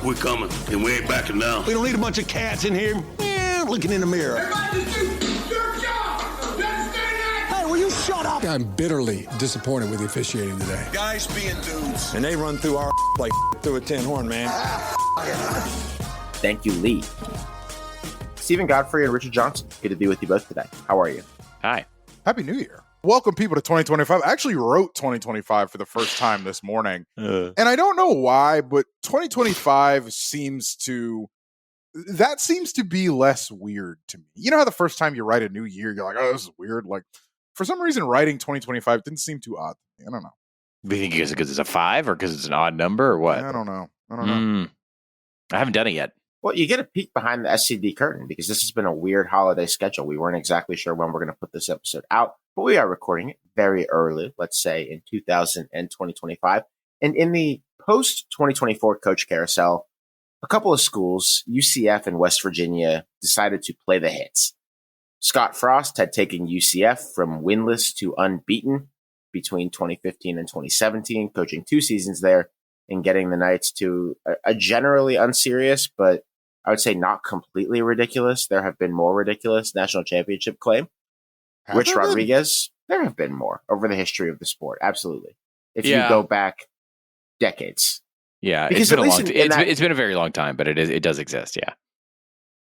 We're coming, and we ain't backing down. We don't need a bunch of cats in here looking in the mirror. Everybody just do your job. You understand that? Hey, will you shut up? I'm bitterly disappointed with the officiating today. Guys being dudes. And they run through our like through a tin horn, man. Thank you, Lee. Stephen Godfrey and Richard Johnson, good to be with you both today. How are you? Hi. Happy New Year. Welcome people to 2025. I actually wrote 2025 for the first time this morning. And I don't know why, but 2025 seems to be less weird to me. You know how the first time you write a new year, you're like, oh, this is weird. Like, for some reason, writing 2025 didn't seem too odd to me. I don't know. Do you think it's because it's a 5 or because it's an odd number or what? I don't know. I haven't done it yet. Well, you get a peek behind the SCD curtain because this has been a weird holiday schedule. We weren't exactly sure when we're going to put this episode out, but we are recording it very early, let's say in 2025. And in the post-2024 coach carousel, a couple of schools, UCF and West Virginia, decided to play the hits. Scott Frost had taken UCF from winless to unbeaten between 2015 and 2017, coaching 2 seasons there and getting the Knights to a generally unserious, but I would say not completely ridiculous. There have been more ridiculous national championship claim. Rich Rodriguez, there have been more over the history of the sport. Absolutely. If you go back decades. Yeah, because it's been a very long time, but it does exist. Yeah.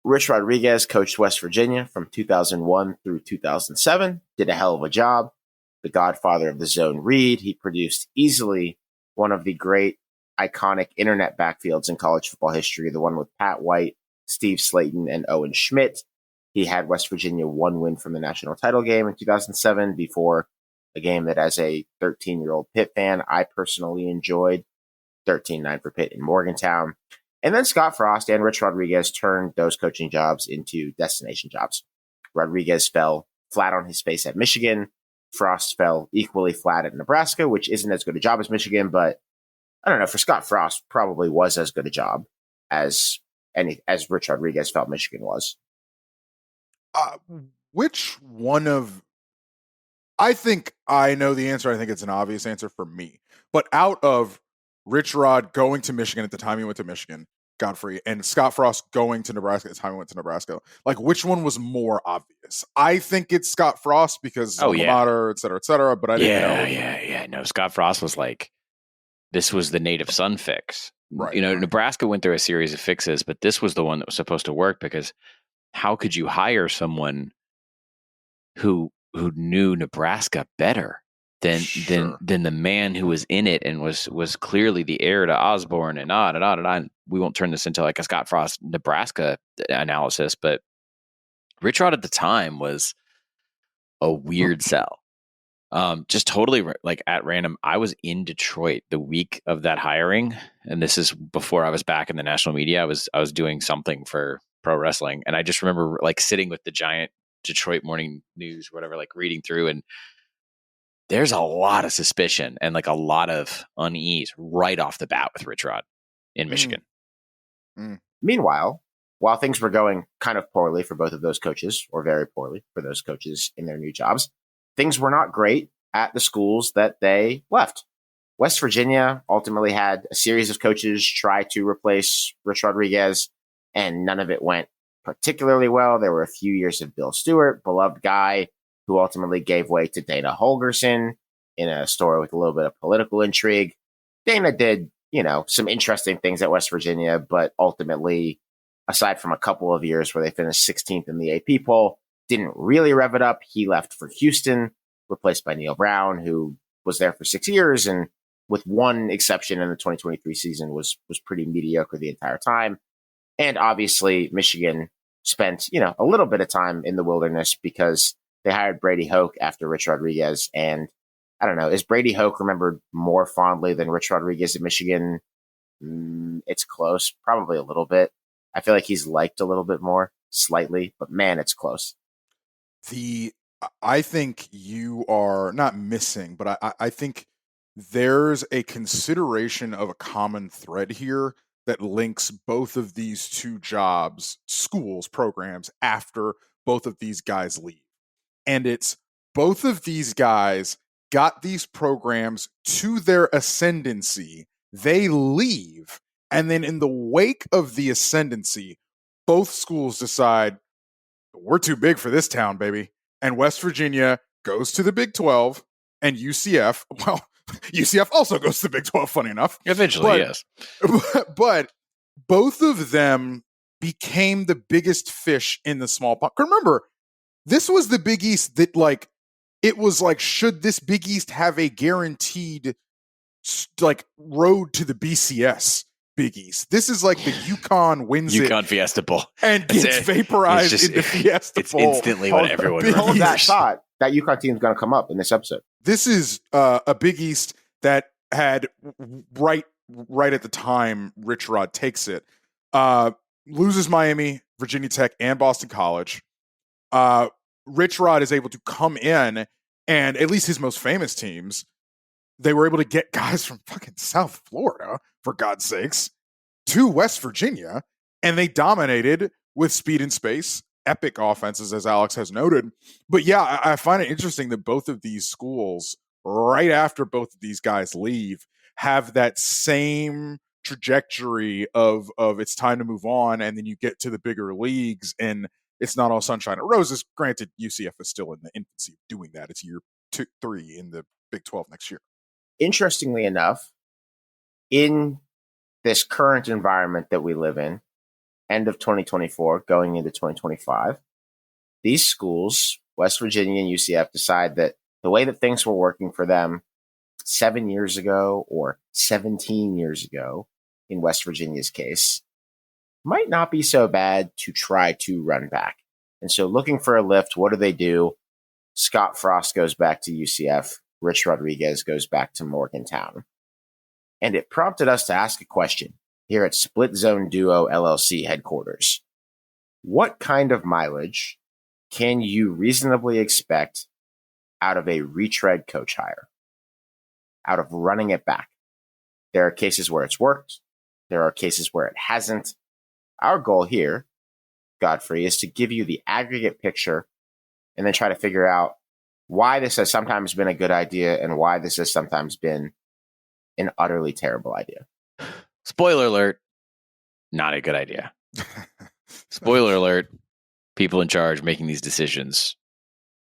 Rich Rodriguez coached West Virginia from 2001 through 2007, did a hell of a job. The godfather of the zone read. He produced easily one of the great iconic internet backfields in college football history, the one with Pat White, Steve Slayton, and Owen Schmidt. He had West Virginia 1 win from the national title game in 2007 before a game that as a 13-year-old Pitt fan, I personally enjoyed. 13-9 for Pitt in Morgantown. And then Scott Frost and Rich Rodriguez turned those coaching jobs into destination jobs. Rodriguez fell flat on his face at Michigan. Frost fell equally flat at Nebraska, which isn't as good a job as Michigan, but I don't know, for Scott Frost, probably was as good a job as Rich Rodriguez felt Michigan was. Which one of... I think I know the answer. I think it's an obvious answer for me. But out of Rich Rod going to Michigan at the time he went to Michigan, Godfrey, and Scott Frost going to Nebraska at the time he went to Nebraska, like, which one was more obvious? I think it's Scott Frost because mater, et cetera, but I didn't know. Yeah. No, Scott Frost was like, this was the native son fix. Right. You know, Nebraska went through a series of fixes, but this was the one that was supposed to work because how could you hire someone who knew Nebraska better than the man who was in it and was clearly the heir to Osborne and on. We won't turn this into like a Scott Frost Nebraska analysis, but Rich Rod at the time was a weird sell. Just totally like at random. I was in Detroit the week of that hiring, and this is before I was back in the national media. I was doing something for pro wrestling, and I just remember like sitting with the giant Detroit Morning News, whatever, like reading through, and there's a lot of suspicion and like a lot of unease right off the bat with Rich Rod in Michigan. Meanwhile, while things were going kind of poorly for both of those coaches, or very poorly for those coaches in their new jobs, things were not great at the schools that they left. West Virginia ultimately had a series of coaches try to replace Rich Rodriguez, and none of it went particularly well. There were a few years of Bill Stewart, beloved guy, who ultimately gave way to Dana Holgerson in a story with a little bit of political intrigue. Dana did, some interesting things at West Virginia, but ultimately, aside from a couple of years where they finished 16th in the AP poll, didn't really rev it up. He left for Houston, replaced by Neil Brown, who was there for 6 years and with one exception in the 2023 season was pretty mediocre the entire time. And obviously Michigan spent, a little bit of time in the wilderness because they hired Brady Hoke after Rich Rodriguez. And I don't know, is Brady Hoke remembered more fondly than Rich Rodriguez at Michigan? It's close, probably a little bit. I feel like he's liked a little bit more, slightly, but man, it's close. I think you are not missing, but I think there's a consideration of a common thread here that links both of these two jobs, schools, programs, after both of these guys leave. And it's both of these guys got these programs to their ascendancy. They leave, And then in the wake of the ascendancy, both schools decide we're too big for this town, baby. And West Virginia goes to the Big 12, and UCF, well, UCF also goes to the Big 12, funny enough. Eventually, yes. But both of them became the biggest fish in the small pond. Remember, this was the Big East that, like, it was like, should this Big East have a guaranteed, like, road to the BCS Big East? This is like the UConn wins UConn Fiesta Bowl. And gets vaporized in the Fiesta Bowl. It's instantly what everyone Hold remembers. that thought. That UConn team is going to come up in this episode. This is a Big East that had right at the time Rich Rod takes it, loses Miami, Virginia Tech, and Boston College. Rich Rod is able to come in, and at least his most famous teams, they were able to get guys from fucking South Florida, for God's sakes, to West Virginia, and they dominated with speed and space, epic offenses, as Alex has noted. But yeah, I find it interesting that both of these schools, right after both of these guys leave, have that same trajectory of it's time to move on, and then you get to the bigger leagues, and it's not all sunshine and roses. Granted, UCF is still in the infancy of doing that. It's year 3 in the Big 12 next year. Interestingly enough, in this current environment that we live in, end of 2024, going into 2025, these schools, West Virginia and UCF, decide that the way that things were working for them 7 years ago or 17 years ago, in West Virginia's case, might not be so bad to try to run back. And so looking for a lift, what do? Scott Frost goes back to UCF. Rich Rodriguez goes back to Morgantown. And it prompted us to ask a question here at Split Zone Duo LLC headquarters. What kind of mileage can you reasonably expect out of a retread coach hire? Out of running it back? There are cases where it's worked. There are cases where it hasn't. Our goal here, Godfrey, is to give you the aggregate picture and then try to figure out why this has sometimes been a good idea and why this has sometimes been an utterly terrible idea. Spoiler alert, not a good idea. Spoiler alert, people in charge making these decisions,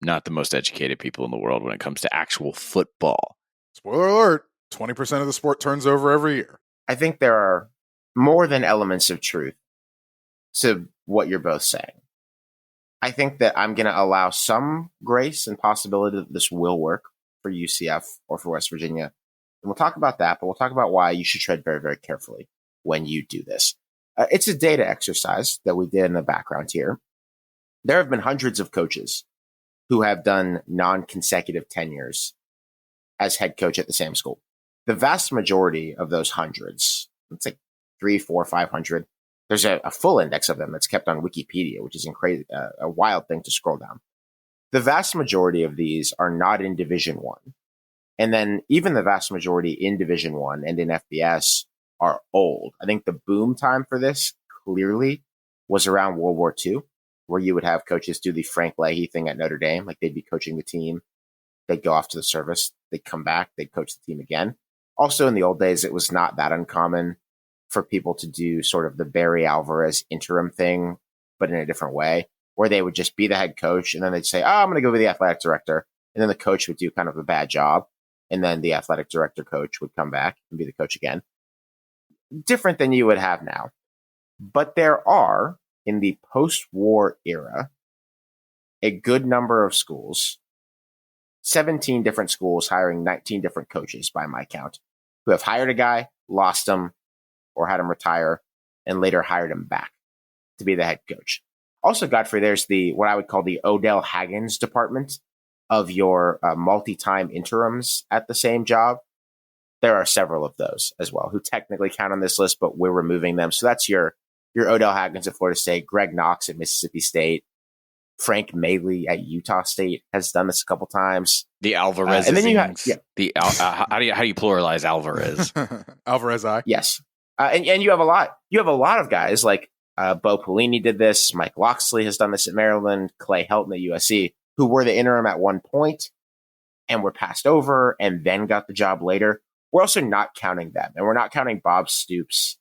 not the most educated people in the world when it comes to actual football. Spoiler alert, 20% of the sport turns over every year. I think there are more than elements of truth to what you're both saying. I think that I'm going to allow some grace and possibility that this will work for UCF or for West Virginia. And we'll talk about that, but we'll talk about why you should tread very, very carefully when you do this. It's a data exercise that we did in the background here. There have been hundreds of coaches who have done non-consecutive tenures as head coach at the same school. The vast majority of those hundreds, it's like 300, 400, 500. There's a full index of them that's kept on Wikipedia, which is a wild thing to scroll down. The vast majority of these are not in Division I. And then even the vast majority in Division I and in FBS are old. I think the boom time for this clearly was around World War II, where you would have coaches do the Frank Leahy thing at Notre Dame. Like they'd be coaching the team. They'd go off to the service. They'd come back. They'd coach the team again. Also in the old days, it was not that uncommon for people to do sort of the Barry Alvarez interim thing, but in a different way, where they would just be the head coach and then they'd say, I'm going to go be the athletic director. And then the coach would do kind of a bad job. And then the athletic director coach would come back and be the coach again. Different than you would have now. But there are, in the post-war era, a good number of schools, 17 different schools hiring 19 different coaches by my count, who have hired a guy, lost him, or had him retire, and later hired him back to be the head coach. Also, Godfrey, there's what I would call the Odell Haggins department of your multi-time interims at the same job. There are several of those as well who technically count on this list, but we're removing them. So that's your Odell Haggins at Florida State, Greg Knox at Mississippi State, Frank Maley at Utah State has done this a couple times. The Alvarez, and then you have how do you pluralize Alvarez? Alvarez, yes, and you have a lot. You have a lot of guys like Bo Pelini did this. Mike Loxley has done this at Maryland. Clay Helton at USC, who were the interim at one point and were passed over and then got the job later. We're also not counting them, and we're not counting Bob Stoops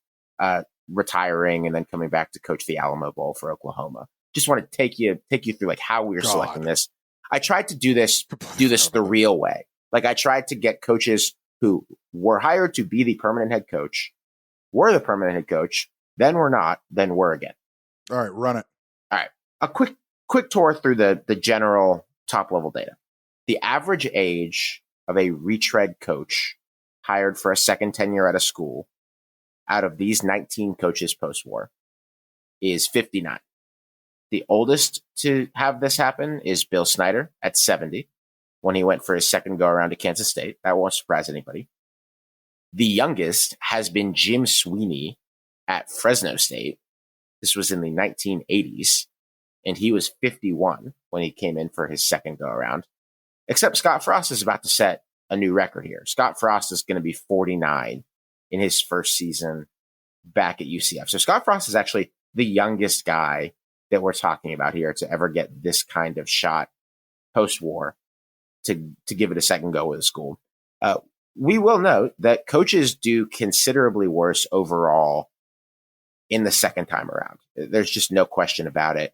retiring and then coming back to coach the Alamo Bowl for Oklahoma. Just want to take you through like how we were selecting this. I tried to do this the real way. Like I tried to get coaches who were hired to be the permanent head coach, were the permanent head coach, then were not, then were again. All right, run it. All right. A quick tour through the general top level data. The average age of a retread coach hired for a second tenure at a school out of these 19 coaches post-war is 59. The oldest to have this happen is Bill Snyder at 70 when he went for his second go around to Kansas State. That won't surprise anybody. The youngest has been Jim Sweeney at Fresno State. This was in the 1980s, and he was 51 when he came in for his second go around. Except Scott Frost is about to set a new record here. Scott Frost is going to be 49 in his first season back at UCF. So Scott Frost is actually the youngest guy that we're talking about here to ever get this kind of shot post-war to give it a second go with a school. We will note that coaches do considerably worse overall in the second time around. There's just no question about it.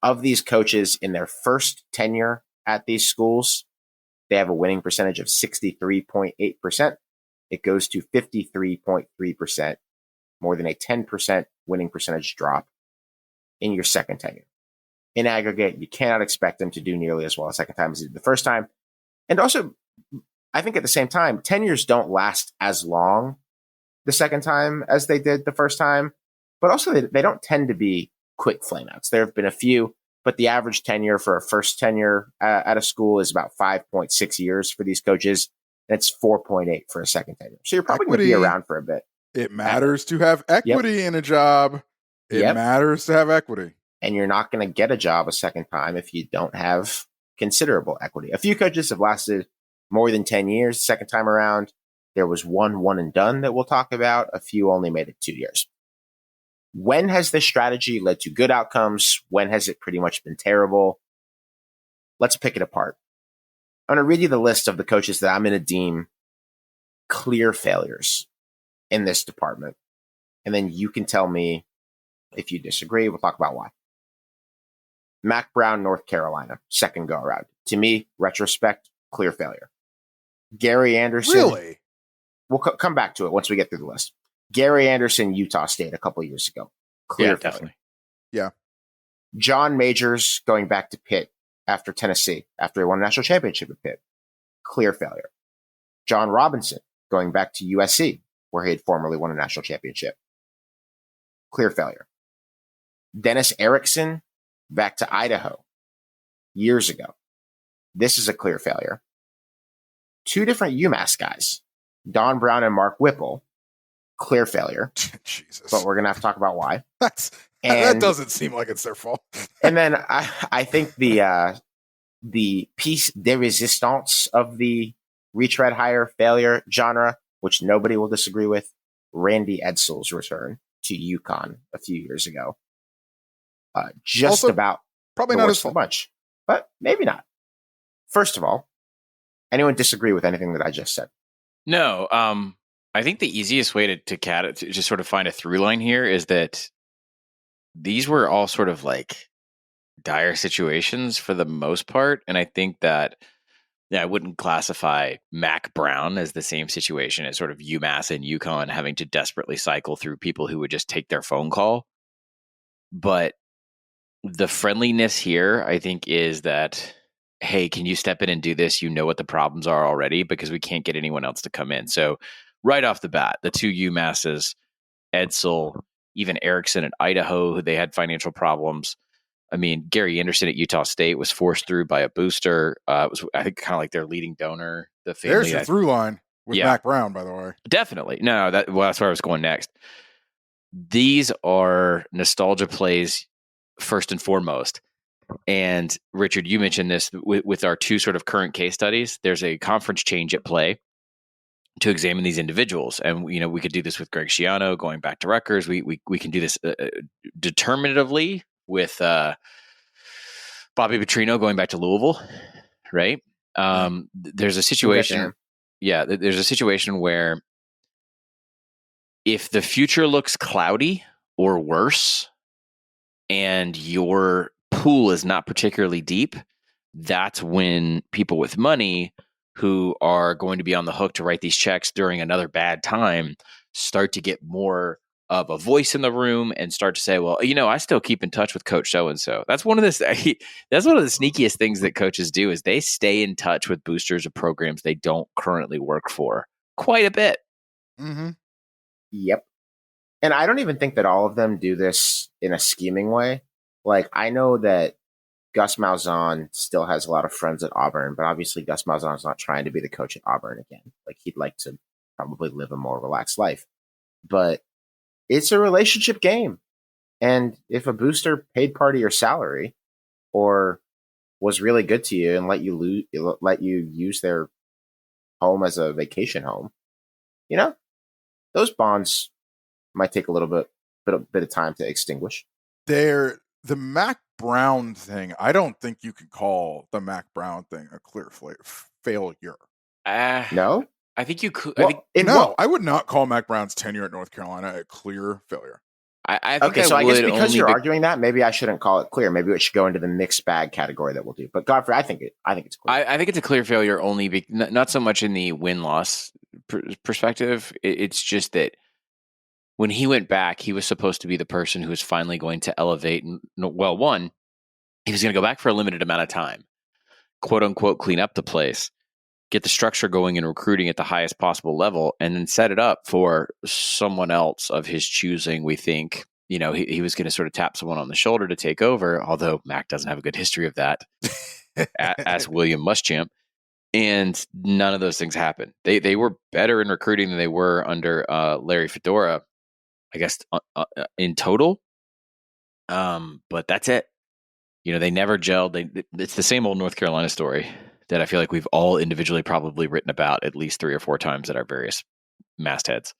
Of these coaches in their first tenure at these schools, they have a winning percentage of 63.8%. It goes to 53.3%, more than a 10% winning percentage drop in your second tenure. In aggregate, you cannot expect them to do nearly as well a second time as they did the first time. And also, I think at the same time, tenures don't last as long the second time as they did the first time, but also they don't tend to be quick flameouts. There have been a few, but the average tenure for a first tenure at a school is about 5.6 years for these coaches. And it's 4.8 for a second tenure. So you're probably going to be around for a bit. It matters to have equity in a job. It matters to have equity. And you're not going to get a job a second time if you don't have considerable equity. A few coaches have lasted more than 10 years the second time around. There was one and done that we'll talk about. A few only made it 2 years. When has this strategy led to good outcomes? When has it pretty much been terrible? Let's pick it apart. I'm going to read you the list of the coaches that I'm going to deem clear failures in this department. And then you can tell me if you disagree. We'll talk about why. Mac Brown, North Carolina, second go around. To me, retrospect, clear failure. Gary Anderson. Really? We'll come back to it once we get through the list. Gary Anderson, Utah State, a couple of years ago. Clear failure. Definitely. Yeah. John Majors going back to Pitt after Tennessee, after he won a national championship at Pitt. Clear failure. John Robinson going back to USC, where he had formerly won a national championship. Clear failure. Dennis Erickson back to Idaho years ago. This is a clear failure. Two different UMass guys, Don Brown and Mark Whipple, clear failure. Jesus. But we're going to have to talk about why. That doesn't seem like it's their fault. And then I think the piece de resistance of the retread hire failure genre, which nobody will disagree with, Randy Edsall's return to UConn a few years ago. Just also, about probably not as much, but maybe not. First of all, anyone disagree with anything that I just said? No. I think the easiest way to just sort of find a through line here is that these were all sort of like dire situations for the most part. And I think that, I wouldn't classify Mac Brown as the same situation as sort of UMass and UConn having to desperately cycle through people who would just take their phone call. But the friendliness here, I think, is that, hey, can you step in and do this? You know what the problems are already, because we can't get anyone else to come in. So right off the bat, the two UMasses, Edsall, even Erickson at Idaho, they had financial problems. I mean, Gary Anderson at Utah State was forced through by a booster. It was, I think, kind of like their leading donor. The family. There's your through line with Mac Brown, by the way. Definitely. No, that's where I was going next. These are nostalgia plays first and foremost. And Richard, you mentioned this with our two sort of current case studies. There's a conference change at play to examine these individuals. And, we could do this with Greg Schiano going back to Rutgers. We can do this determinatively with Bobby Petrino going back to Louisville, right? There's a situation. Yeah, there's a situation where if the future looks cloudy or worse and your pool is not particularly deep, that's when people with money who are going to be on the hook to write these checks during another bad time start to get more of a voice in the room and start to say, well, I still keep in touch with coach so-and-so. That's one of the sneakiest things that coaches do is they stay in touch with boosters of programs they don't currently work for quite a bit. Mm-hmm. Yep. And I don't even think that all of them do this in a scheming way. Like, I know that Gus Malzahn still has a lot of friends at Auburn, but obviously Gus Malzahn is not trying to be the coach at Auburn again. Like, he'd like to probably live a more relaxed life. But it's a relationship game. And if a booster paid part of your salary or was really good to you and let you use their home as a vacation home, those bonds might take a little bit of time to extinguish. The Mac Brown thing, I don't think you can call the Mac Brown thing a clear failure. No? I think you could. I would not call Mac Brown's tenure at North Carolina a clear failure. I think I guess because you're arguing that, maybe I shouldn't call it clear. Maybe it should go into the mixed bag category that we'll do. But Godfrey, I think it's clear. I think it's a clear failure only not so much in the win-loss perspective. It's just that when he went back, he was supposed to be the person who was finally going to elevate. Well, one, he was going to go back for a limited amount of time, quote unquote, clean up the place, get the structure going in recruiting at the highest possible level, and then set it up for someone else of his choosing. We think, he was going to sort of tap someone on the shoulder to take over, although Mac doesn't have a good history of that, as William Muschamp. And none of those things happened. They were better in recruiting than they were under Larry Fedora, I guess, in total. But that's it. They never gelled. It's the same old North Carolina story that I feel like we've all individually probably written about at least 3 or 4 times at our various mastheads.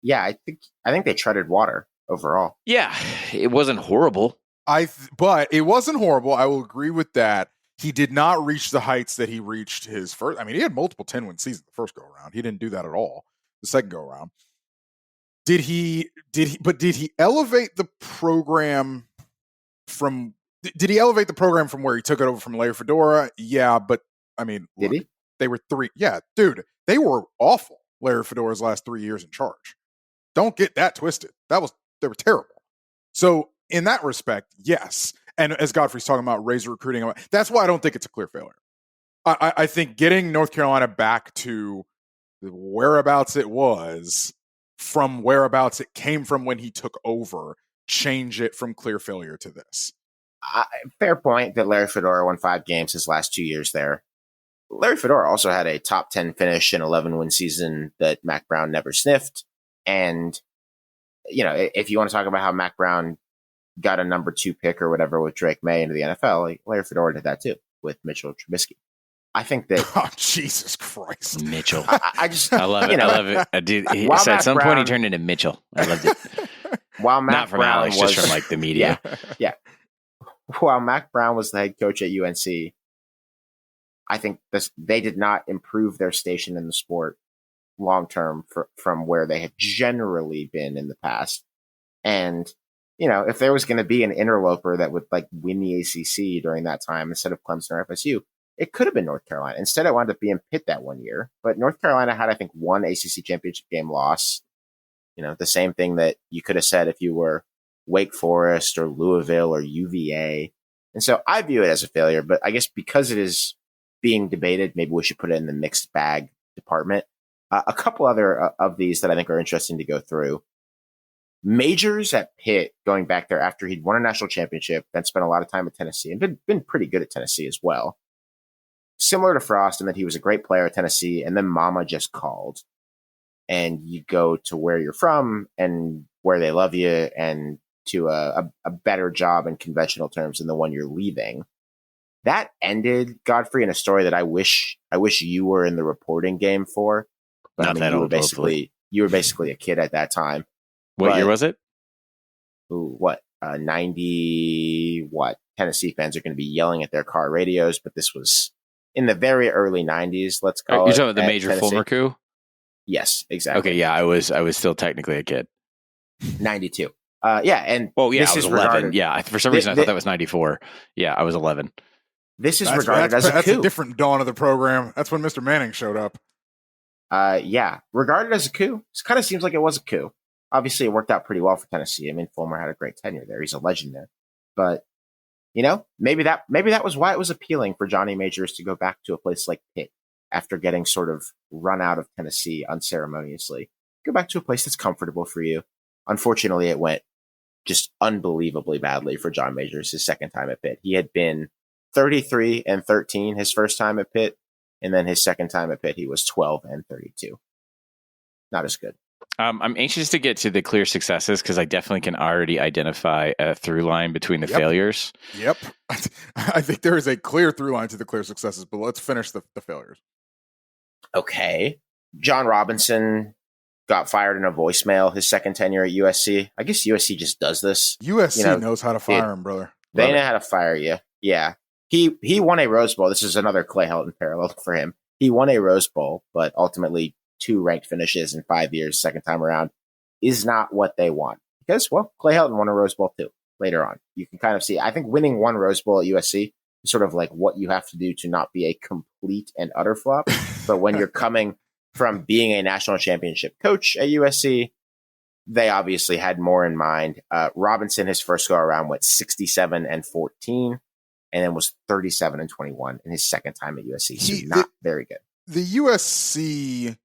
Yeah, I think they treaded water overall. Yeah, it wasn't horrible. But it wasn't horrible. I will agree with that. He did not reach the heights that he reached his first. I mean, he had multiple 10-win seasons the first go around. He didn't do that at all the second go around. Did he elevate the program from? Did he elevate the program from where he took it over from Larry Fedora? Yeah, but I mean, did he? They were 3. Yeah, dude, they were awful. Larry Fedora's last 3 years in charge. Don't get that twisted. They were terrible. So in that respect, yes. And as Godfrey's talking about razor recruiting, that's why I don't think it's a clear failure. I think getting North Carolina back to the whereabouts it was from whereabouts it came from when he took over, change it from clear failure to this. Fair point that Larry Fedora won 5 games his last 2 years there. Larry Fedora also had a top 10 finish and 11-win season that Mac Brown never sniffed. And, if you want to talk about how Mac Brown got a number 2 pick or whatever with Drake May into the NFL, Larry Fedora did that too with Mitchell Trubisky. I think that. Oh, Jesus Christ. Mitchell. I love it. I love it. I did. So at some point he turned into Mitchell. I loved it. While Mac Not from Brown Alex, was, just from like the media. Yeah. While Mac Brown was the head coach at UNC, I think they did not improve their station in the sport long term from where they had generally been in the past. And, if there was going to be an interloper that would win the ACC during that time instead of Clemson or FSU, it could have been North Carolina. Instead, it wound up being Pitt that one year. But North Carolina had, I think, 1 ACC championship game loss. The same thing that you could have said if you were Wake Forest or Louisville or UVA. And so I view it as a failure, but I guess because it is being debated, maybe we should put it in the mixed bag department. A couple other of these that I think are interesting to go through. Majors at Pitt, going back there after he'd won a national championship, then spent a lot of time at Tennessee and been pretty good at Tennessee as well. Similar to Frost in that he was a great player at Tennessee, and then Mama just called. And you go to where you're from and where they love you and to a better job in conventional terms than the one you're leaving. That ended, Godfrey, in a story that I wish you were in the reporting game for. But Not that you old, you were basically a kid at that time. What year was it? 90, Tennessee fans are going to be yelling at their car radios, but this was in the very early 90s, let's call it. You're talking about the Major Fulmer coup? Yes, exactly. Okay, yeah, I was still technically a kid. 92. Yeah, and Well, yeah, this I was is 11. regarded, Yeah, for some reason I thought that was 94. Yeah, I was 11. This is regarded as a that's coup. a different dawn of the program. That's when Mr. Manning showed up. Yeah, regarded as a coup. It kind of seems like it was a coup. Obviously, it worked out pretty well for Tennessee. I mean, Fulmer had a great tenure there. He's a legend there. But, maybe that was why it was appealing for Johnny Majors to go back to a place like Pitt after getting sort of run out of Tennessee unceremoniously. Go back to a place that's comfortable for you. Unfortunately, it went just unbelievably badly for John Majors his second time at Pitt. He had been 33-13 his first time at Pitt, and then his second time at Pitt, he was 12-32. Not as good. I'm anxious to get to the clear successes because I definitely can already identify a through line between the failures. Yep. I think there is a clear through line to the clear successes, but let's finish the failures. Okay. John Robinson got fired in a voicemail his second tenure at USC. I guess USC just does this. USC knows how to fire him, brother. They know how to fire you. Yeah. He won a Rose Bowl. This is another Clay Helton parallel for him. He won a Rose Bowl, but ultimately 2 ranked finishes in 5 years, second time around, is not what they want. Because, well, Clay Helton won a Rose Bowl too later on. You can kind of see, I think winning 1 Rose Bowl at USC is sort of like what you have to do to not be a complete and utter flop. But when you're coming from being a national championship coach at USC, they obviously had more in mind. Robinson, his first go around, went 67-14. And then was 37-21 in his second time at USC. So not very good. The USC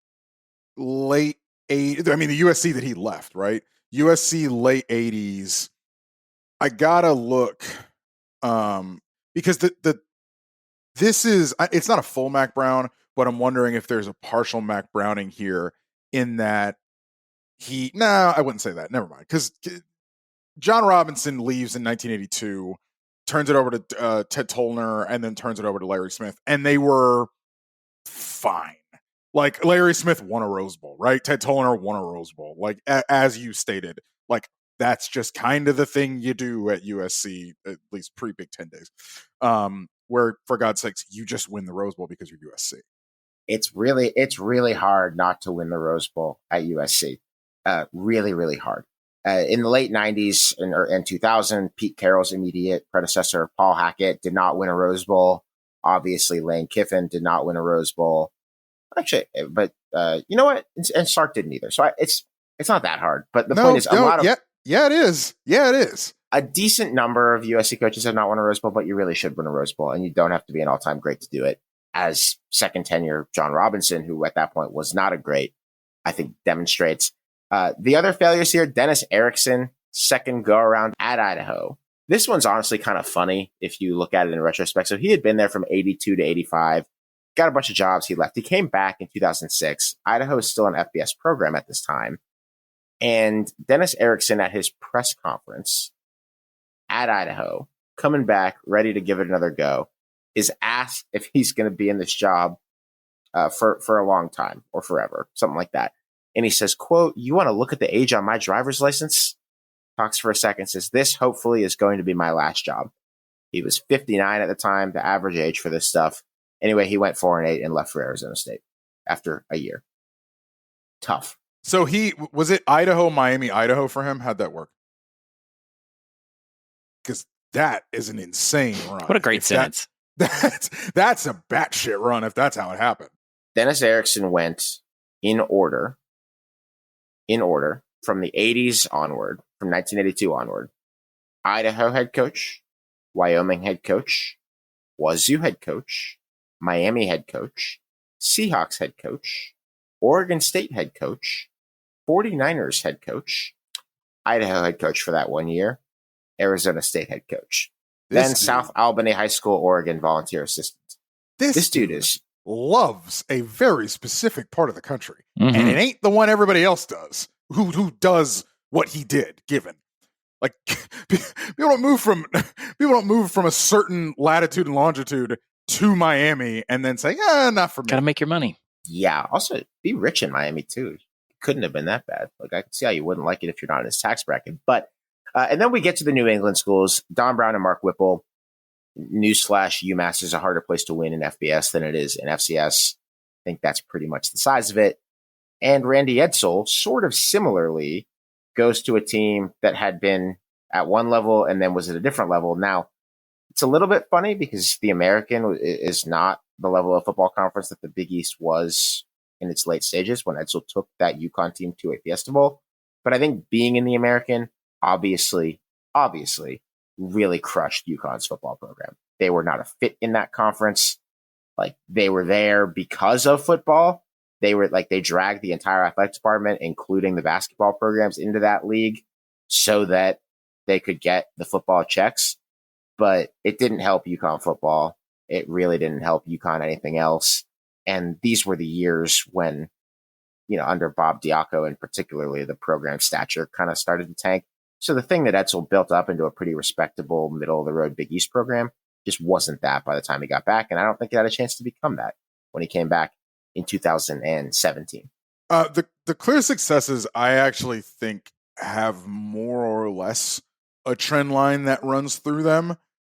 late 80s, I mean, the USC that he left, right? USC late 80s. I gotta look because this is, it's not a full Mac Brown, but I'm wondering if there's a partial Mac Browning here in that I wouldn't say that. Never mind. Because John Robinson leaves in 1982. Turns it over to Ted Tollner, and then turns it over to Larry Smith. And they were fine. Like, Larry Smith won a Rose Bowl, right? Ted Tollner won a Rose Bowl. Like, as you stated, like, that's just kind of the thing you do at USC, at least pre-Big Ten days. Where, for God's sakes, you just win the Rose Bowl because you're USC. It's really hard not to win the Rose Bowl at USC. Really, really hard. In the late 90s and 2000, Pete Carroll's immediate predecessor, Paul Hackett, did not win a Rose Bowl. Obviously, Lane Kiffin did not win a Rose Bowl. Actually, but you know what? And Sark didn't either. So it's not that hard. But the point is, it is. Yeah, it is. A decent number of USC coaches have not won a Rose Bowl, but you really should win a Rose Bowl, and you don't have to be an all-time great to do it. As second tenure John Robinson, who at that point was not a great, I think demonstrates. The other failures here, Dennis Erickson, second go around at Idaho. This one's honestly kind of funny if you look at it in retrospect. So he had been there from 82 to 85, got a bunch of jobs. He left. He came back in 2006. Idaho is still an FBS program at this time. And Dennis Erickson at his press conference at Idaho, coming back, ready to give it another go, is asked if he's going to be in this job for a long time or forever, something like that. And he says, quote, "You want to look at the age on my driver's license?" Talks for a second, says, "This hopefully is going to be my last job." He was 59 at the time, the average age for this stuff. Anyway, he went 4-8 and left for Arizona State after a year. Tough. So was it Idaho, Miami, Idaho for him? How'd that work? Because that is an insane run. What a great sentence. That's a batshit run if that's how it happened. Dennis Erickson went in order from the 80s onward, from 1982 onward. Idaho head coach, Wyoming head coach, Wazoo head coach, Miami head coach, Seahawks head coach, Oregon State head coach, 49ers head coach, Idaho head coach for that 1 year, Arizona State head coach. Then South Albany High School, Oregon volunteer assistant. This dude loves a very specific part of the country. Mm-hmm. And it ain't the one everybody else does. Who does what he did, given. Like people don't move from a certain latitude and longitude to Miami and then say, not for me. Gotta make your money. Yeah. Also, be rich in Miami too. Couldn't have been that bad. Like, I can see how you wouldn't like it if you're not in his tax bracket. But and then we get to the New England schools. Don Brown and Mark Whipple. Newsflash: UMass is a harder place to win in FBS than it is in FCS. I think that's pretty much the size of it. And Randy Edsall, sort of similarly, goes to a team that had been at one level and then was at a different level. Now, it's a little bit funny because the American is not the level of football conference that the Big East was in its late stages when Edsall took that UConn team to a Fiesta Bowl. But I think being in the American, obviously, really crushed UConn's football program. They were not a fit in that conference. Like, they were there because of football. They dragged the entire athletic department, including the basketball programs, into that league so that they could get the football checks. But it didn't help UConn football. It really didn't help UConn anything else. And these were the years when, under Bob Diaco and particularly the program stature kind of started to tank. So the thing that Edsall built up into a pretty respectable middle-of-the-road Big East program just wasn't that by the time he got back. And I don't think it had a chance to become that when he came back in 2017. The clear successes, I actually think, have more or less a trend line that runs through them.